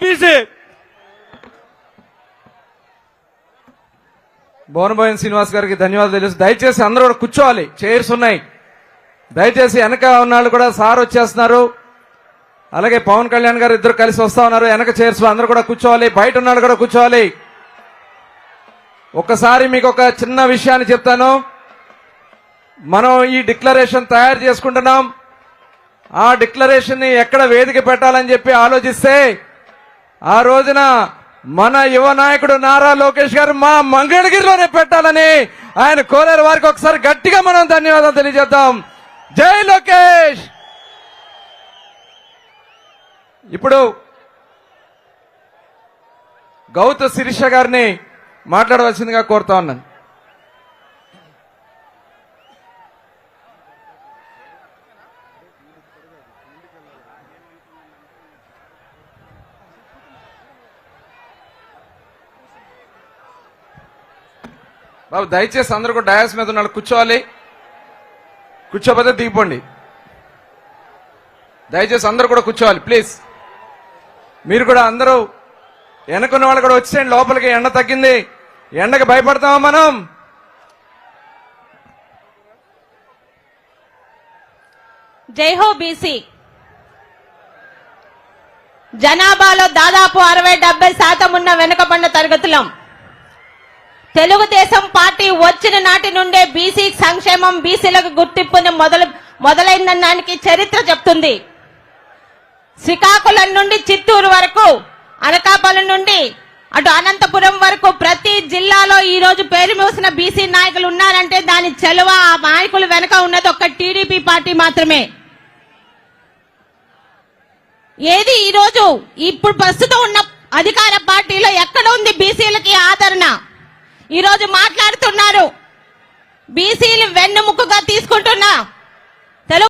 BC. Bonaboina Srinivas గారికి ధన్యవాదాలు తెలుసు. దయచేసి అందరూ కూడా కూర్చోవాలి, చైర్స్ ఉన్నాయి. దయచేసి వెనక ఉన్నాళ్ళు కూడా సార్ వచ్చేస్తున్నారు, అలాగే పవన్ కళ్యాణ్ గారు ఇద్దరు కలిసి వస్తా ఉన్నారు. వెనక చైర్స్ లో అందరూ కూడా కూర్చోవాలి, బయట ఉన్నాళ్ళు కూడా కూర్చోవాలి. ఒక్కసారి మీకు ఒక చిన్న విషయాన్ని చెప్తాను. మనం ఈ డిక్లరేషన్ తయారు చేసుకుంటున్నాం. ఆ డిక్లరేషన్ ని ఎక్కడ వేదిక పెట్టాలని చెప్పి ఆలోచిస్తే ఆ రోజున మన యువ నాయకుడు నారా లోకేష్ గారు మా మంగళగిరిలోనే పెట్టాలని ఆయన కోరారు. వారికి ఒకసారి గట్టిగా మనం ధన్యవాదాలు తెలియజేద్దాం. జై లోకేష్. ఇప్పుడు గౌతు శిరీష గారిని మాట్లాడవలసిందిగా కోరుతా ఉన్నాను. బాబు దయచేసి అందరూ కూడా డయాస్ మీద ఉన్నాడు కూర్చోవాలి, కూర్చోపోతే దిగిపోండి. దయచేసి అందరూ కూడా కూర్చోవాలి ప్లీజ్. మీరు కూడా అందరూ వెనకున్న వాళ్ళు కూడా వచ్చేయండి లోపలికి. ఎండ తగ్గింది, ఎండకి భయపడతామా మనం? జై హో బీసీ. జనాభాలో దాదాపు 60-70% ఉన్న వెనుకబడిన తరగతులం. తెలుగుదేశం పార్టీ వచ్చిన నాటి నుండే బీసీ సంక్షేమం, బీసీలకు గుర్తింపుని మొదలైందనడానికి చరిత్ర చెప్తుంది. శ్రీకాకుళం నుండి చిత్తూరు వరకు, అనకాపల్లి నుండి అటు అనంతపురం వరకు ప్రతి జిల్లాలో ఈ రోజు పేరు మోసిన బీసీ నాయకులు ఉన్నారంటే దాని చెలువ ఆ నాయకులు వెనక ఉన్నది ఒక్క టీడీపీ పార్టీ మాత్రమే. ఏది ఈ రోజు ఇప్పుడు ప్రస్తుతం ఉన్న అధికార పార్టీలో ఎక్కడ ఉంది బీసీలకి ఆదరణ? ఈ రోజు మాట్లాడుతున్నారు బీసీలు వెన్నుముక్కగా తీసుకుంటున్నా